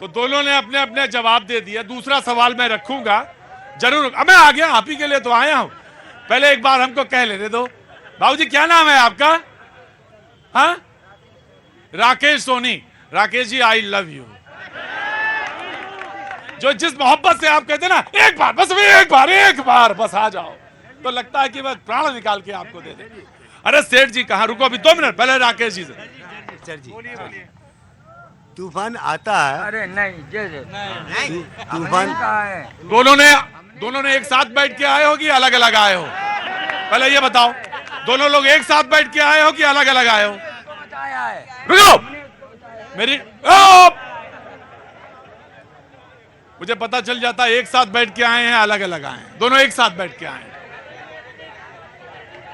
तो दोनों ने अपने अपने जवाब दे दिया। दूसरा सवाल मैं रखूंगा जरूर। अब मैं आ गया, आप ही के लिए तो आया हूं। पहले एक बार हमको कह लेने दो। बाबूजी क्या नाम है आपका? हाँ, Rakesh Soni. Rakesh ji I love you. जो जिस मोहब्बत से आप कहते ना एक बार बस, एक बार बस आ जाओ, तो लगता है कि बस प्राण निकाल के आपको दे दे। अरे सेठ जी कहाँ, रुको अभी 2 मिनट पहले राकेश जी से। सर जी तूफान आता है। अरे नहीं, नहीं तूफान कहा है। दोनों ने एक साथ बैठ के आए हो कि अलग अलग आए हो? पहले ये बताओ, दोनों लोग एक साथ बैठ के आए हो कि अलग अलग आए हो? बताया है। रुको मेरी मुझे पता चल जाता है एक साथ बैठ के आए हैं अलग अलग आए हैं। दोनों एक साथ बैठ के आए हैं।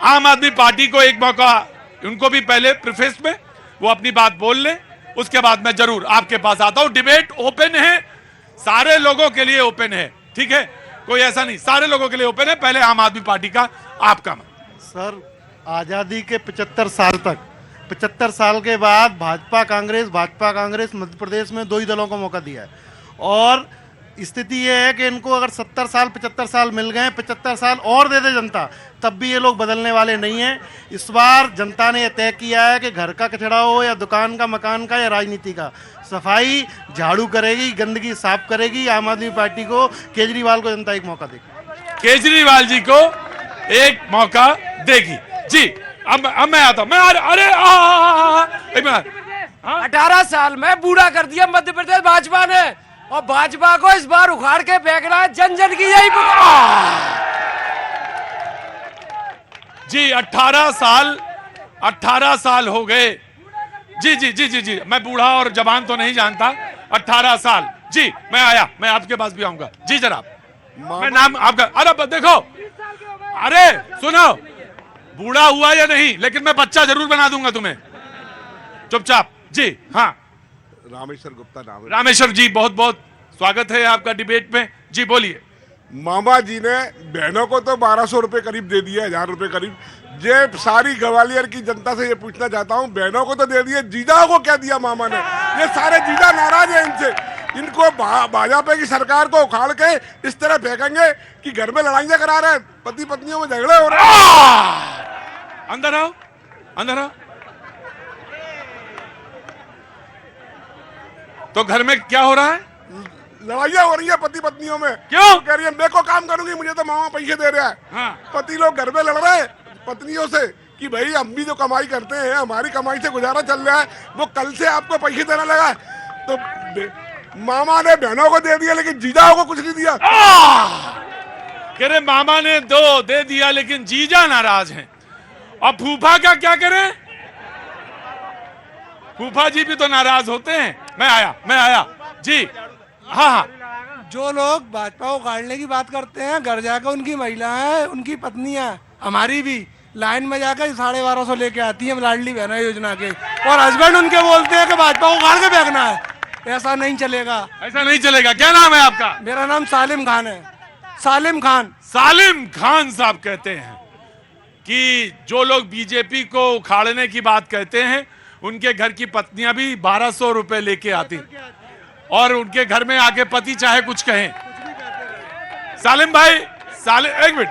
आम आदमी पार्टी को एक मौका, उनको भी पहले प्रीफेस में वो अपनी बात बोल ले, उसके बाद मैं जरूर आपके पास आता हूं। डिबेट ओपन है, सारे लोगों के लिए ओपन है, ठीक है? कोई ऐसा नहीं, सारे लोगों के लिए ओपन है। पहले आम आदमी पार्टी का आपका मत। सर आज़ादी के 75 साल तक, 75 साल के बाद भाजपा कांग्रेस मध्य प्रदेश में 2 ही दलों को मौका दिया है। और स्थिति ये है कि इनको अगर 70 साल 75 साल मिल गए, 75 साल और दे दे जनता, तब भी ये लोग बदलने वाले नहीं हैं। इस बार जनता ने यह तय किया है कि घर का कचरा हो या दुकान का, मकान का या राजनीति का, सफाई झाड़ू करेगी, गंदगी साफ करेगी। आम आदमी पार्टी को, केजरीवाल को जनता एक मौका देगी। केजरीवाल जी को एक मौका देगी जी। अब मैं आता हूं। मैं अरे एक मिनट। 18 साल में बूढ़ा कर दिया मध्य प्रदेश भाजपा ने, और भाजपा को इस बार उखाड़ के फेंकना है। जन जन की यही जी। 18 साल हो गए जी। मैं बूढ़ा और जवान तो नहीं जानता। 18 साल जी। मैं आया, मैं आपके पास भी आऊंगा जी जनाब। मैं नाम आपका, अरे देखो, अरे सुनो, बूढ़ा हुआ या नहीं, लेकिन मैं बच्चा जरूर बना दूंगा तुम्हें, चुपचाप जी। हाँ, रामेश्वर गुप्ता नाम है। रामेश्वर जी बहुत बहुत स्वागत है आपका डिबेट में जी। बोलिए। मामा जी ने बहनों को तो 1200 रुपए करीब दे दिया, 1000 रुपए करीब। ये सारी ग्वालियर की जनता से ये पूछना चाहता हूँ, बहनों को तो दे दिए, जीजाओं को क्या दिया मामा ने? ये सारे जीजा नाराज हैं इनसे। इनको भाजपा की सरकार को उखाड़ के इस तरह फेंकेंगे कि घर में लड़ाइयां करा रहे हैं, पति पत्नियों में झगड़े हो रहे हैं। अंदर आओ, अंदर आओ। तो घर में क्या हो रहा है? लड़ाइयां हो रही है पति पत्नियों में। क्यों? कह रही है मैं को काम करूंगी, मुझे तो मामा पैसे दे रहा है। हाँ। पति लोग घर में लड़ रहे हैं पत्नियों से कि भाई हम भी जो कमाई करते हैं, हमारी कमाई से गुजारा चल रहा है, वो कल से आपको पैसे देने लगा है। तो मामा ने बहनों को दे दिया लेकिन जीजाओं को कुछ नहीं दिया। कह रहे मामा ने दे दिया लेकिन जीजा नाराज हैं। और फूफा का क्या करें? फूफा जी भी तो नाराज होते हैं। मैं आया जी। हाँ, जो लोग भाजपा को गाड़ने की बात करते हैं, घर जाकर उनकी महिलाएं, उनकी पत्नियां, हमारी भी लाइन में जाकर 1250 लेके आती हैं लाडली बहना योजना के, और हस्बैंड उनके बोलते हैं कि भाजपा को गाड़ के फेंकना है। ऐसा नहीं चलेगा, ऐसा नहीं चलेगा। क्या नाम है आपका? मेरा नाम सालिम खान है। सालिम खान साहब कहते हैं कि जो लोग बीजेपी को उखाड़ने की बात कहते हैं, उनके घर की पत्नियां भी 1200 रुपए लेके आती, और उनके घर में आके पति चाहे कुछ कहें। सालिम भाई, एक मिनट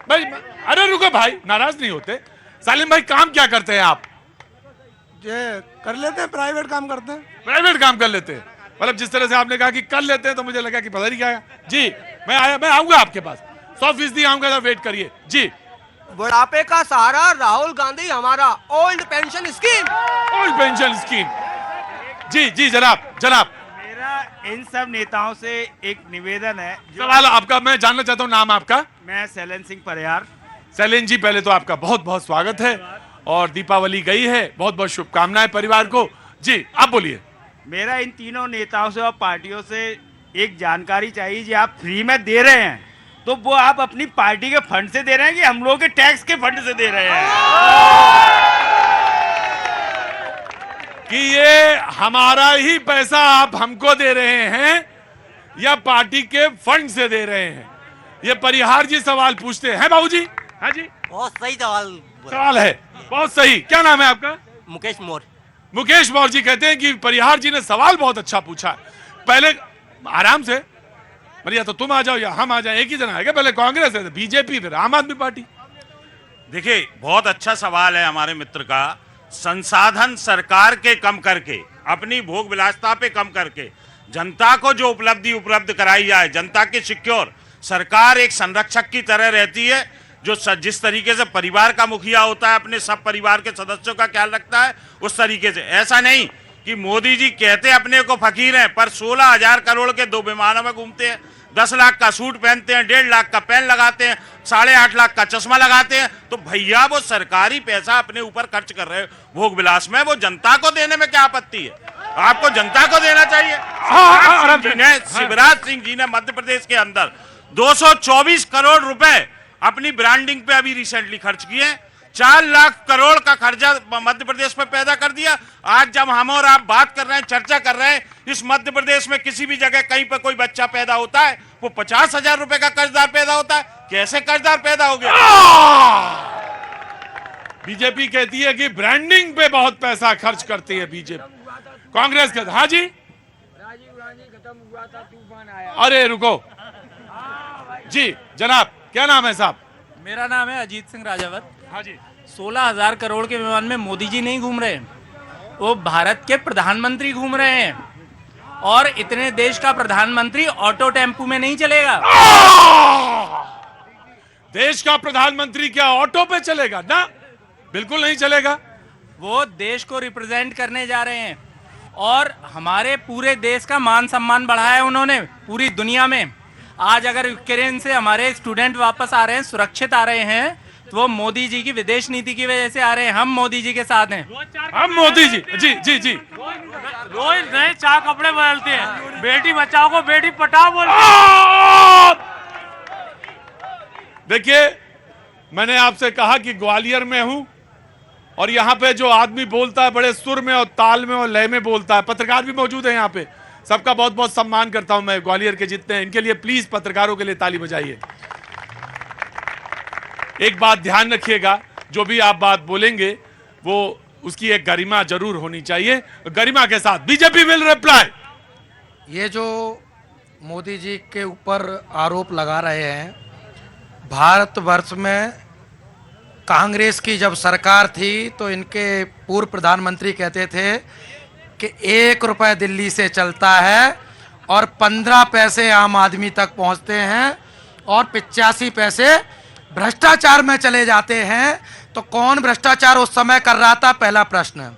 भाई, अरे रुको भाई, नाराज नहीं होते। सालिम भाई काम क्या करते हैं आप? कर लेते हैं, प्राइवेट काम करते हैं। प्राइवेट काम कर लेते हैं? मतलब जिस तरह से आपने कहा कि कर लेते हैं, तो मुझे लगा कि पता नहीं क्या है जी। मैं आऊंगा आपके पास, 100% आऊंगा, तो वेट करिए जी। बुढ़ापे का सहारा राहुल गांधी हमारा, ओल्ड पेंशन स्कीम। जी जनाब। मेरा इन सब नेताओं से एक निवेदन है। सवाल आपका मैं जानना चाहता हूँ, नाम आपका? मैं शैलेन सिंह परियार। शैलेन जी, पहले तो आपका बहुत बहुत स्वागत है, और दीपावली गई है, बहुत बहुत शुभकामनाएं परिवार को जी। आप बोलिए। मेरा इन तीनों नेताओं से और पार्टियों से एक जानकारी चाहिए, जो आप फ्री में दे रहे हैं, तो वो आप अपनी पार्टी के फंड से दे रहे हैं कि हम लोग के टैक्स के फंड से दे रहे हैं? कि ये हमारा ही पैसा आप हमको दे रहे हैं या पार्टी के फंड से दे रहे हैं? ये परिहार जी सवाल पूछते हैं बाबूजी। हाँ जी, बहुत सही सवाल है, बहुत सही। क्या नाम है आपका? मुकेश मोर। मुकेश मौर्य जी कहते हैं कि परिहार जी ने सवाल बहुत अच्छा पूछा है। पहले आराम से, या तो तुम आ जाओ या हम आ जाए, एक ही जना है क्या? पहले कांग्रेस है, बीजेपी, फिर आम आदमी पार्टी। देखिए, बहुत अच्छा सवाल है हमारे मित्र का। संसाधन सरकार के कम करके, अपनी भोग विलासिता पे कम करके जनता को जो उपलब्धि उपलब्ध कराई जाए, जनता की सिक्योर, सरकार एक संरक्षक की तरह रहती है, जो जिस तरीके से परिवार का मुखिया होता है, अपने सब परिवार के सदस्यों का ख्याल रखता है, उस तरीके से। ऐसा नहीं कि मोदी जी कहते अपने को फकीर हैं, पर 16,000 करोड़ के 2 विमानों में घूमते हैं, 10 लाख का सूट पहनते हैं, 1.5 लाख का पेन लगाते हैं, 8.5 लाख का चश्मा लगाते हैं। तो भैया, वो सरकारी पैसा अपने ऊपर खर्च कर रहे हैं भोग विलास में, वो जनता को देने में क्या आपत्ति है? आपको जनता को देना चाहिए। शिवराज सिंह जी ने मध्य प्रदेश के अंदर 224 करोड़ रुपए अपनी ब्रांडिंग पे अभी रिसेंटली खर्च किए। 4 लाख करोड़ का खर्चा मध्य प्रदेश में पैदा कर दिया। आज जब हम और आप बात कर रहे हैं, चर्चा कर रहे हैं, इस मध्य प्रदेश में किसी भी जगह कहीं पर कोई बच्चा पैदा होता है, वो 50,000 रुपए का कर्जदार पैदा होता है। कैसे कर्जदार पैदा हो गया? बीजेपी कहती है कि ब्रांडिंग पे बहुत पैसा खर्च करती है बीजेपी। कांग्रेस कहती है, हाँ जी, राजीव गांधी खत्म हुआ था, तूफान आया। अरे रुको जी, जनाब क्या नाम है साहब? मेरा नाम है अजीत सिंह राजावत। हाँ जी। 16,000 करोड़ के विमान में मोदी जी नहीं घूम रहे, वो भारत के प्रधानमंत्री घूम रहे हैं। और इतने देश का प्रधानमंत्री ऑटो टेम्पू में नहीं चलेगा। देश का प्रधानमंत्री क्या ऑटो पे चलेगा? ना, बिल्कुल नहीं चलेगा। वो देश को रिप्रेजेंट करने जा रहे हैं और हमारे पूरे देश का मान सम्मान बढ़ाया है उन्होंने पूरी दुनिया में। आज अगर यूक्रेन से हमारे स्टूडेंट वापस आ रहे हैं, सुरक्षित आ रहे हैं, तो वो मोदी जी की विदेश नीति की वजह से आ रहे हैं। हम मोदी जी के साथ हैं। हम मोदी जी, जी जी जी, रोज नए 4 कपड़े बदलते हैं। बेटी बचाओ को बेटी पटाओ बोलते। देखिए, मैंने आपसे कहा कि ग्वालियर में हूं और यहाँ पे जो आदमी बोलता है बड़े सुर में और ताल में और लय में बोलता है। पत्रकार भी मौजूद है यहाँ पे, सबका बहुत बहुत सम्मान करता हूं मैं, ग्वालियर के जितने हैं। इनके लिए प्लीज पत्रकारों के लिए ताली बजाइए। एक बात ध्यान रखिएगा, जो भी आप बात बोलेंगे वो उसकी एक गरिमा जरूर होनी चाहिए। गरिमा के साथ बीजेपी विल रिप्लाई। ये जो मोदी जी के ऊपर आरोप लगा रहे हैं, भारतवर्ष में कांग्रेस की जब सरकार थी तो इनके पूर्व प्रधानमंत्री कहते थे कि 1 रुपये दिल्ली से चलता है और 15 पैसे आम आदमी तक पहुंचते हैं और 85 पैसे भ्रष्टाचार में चले जाते हैं। तो कौन भ्रष्टाचार उस समय कर रहा था? पहला प्रश्न।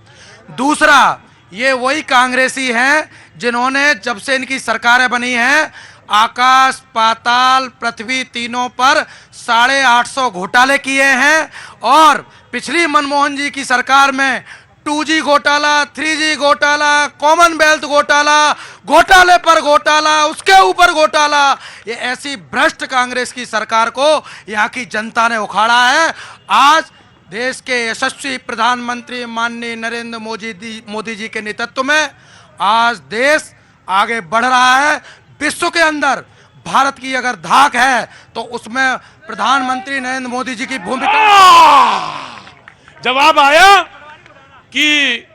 दूसरा, ये वही कांग्रेसी हैं जिन्होंने जब से इनकी सरकारें बनी हैं, आकाश पाताल पृथ्वी तीनों पर 850 घोटाले किए हैं। और पिछली मनमोहन जी की सरकार में 2G घोटाला, 3G घोटाला, कॉमनवेल्थ घोटाला, घोटाले पर घोटाला, उसके ऊपर घोटाला। ये ऐसी भ्रष्ट कांग्रेस की सरकार को यहाँ की जनता ने उखाड़ा है। आज देश के यशस्वी प्रधानमंत्री माननीय नरेंद्र मोदी जी के नेतृत्व में आज देश आगे बढ़ रहा है। विश्व के अंदर भारत की अगर धाक है तो उसमें प्रधानमंत्री नरेंद्र मोदी जी की भूमिका। जवाब आया कि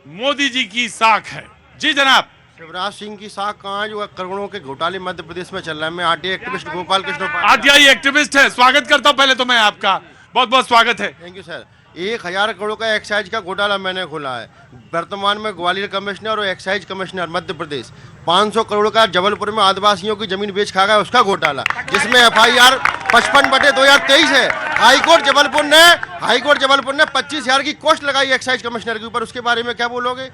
मोदी जी की साख है। जी जनाब। शिवराज सिंह की साख कहाँ है जो करोड़ों के घोटाले मध्य प्रदेश में चल रहा है? मैं RTI activist Gopal Krishna RTI activist है, स्वागत करता हूं पहले तो मैं आपका, बहुत बहुत स्वागत है। Thank you sir. 1,000 करोड़ का एक्साइज का घोटाला मैंने खोला है। वर्तमान में ग्वालियर कमिश्नर और एक्साइज कमिश्नर मध्य प्रदेश 500 करोड़ का जबलपुर में आदिवासियों की जमीन बेच खा गया, उसका घोटाला, जिसमें FIR 55/2023 है। हाईकोर्ट जबलपुर ने 25,000 की कॉस्ट लगाई एक्साइज कमिश्नर के ऊपर। उसके बारे में क्या बोलोगे?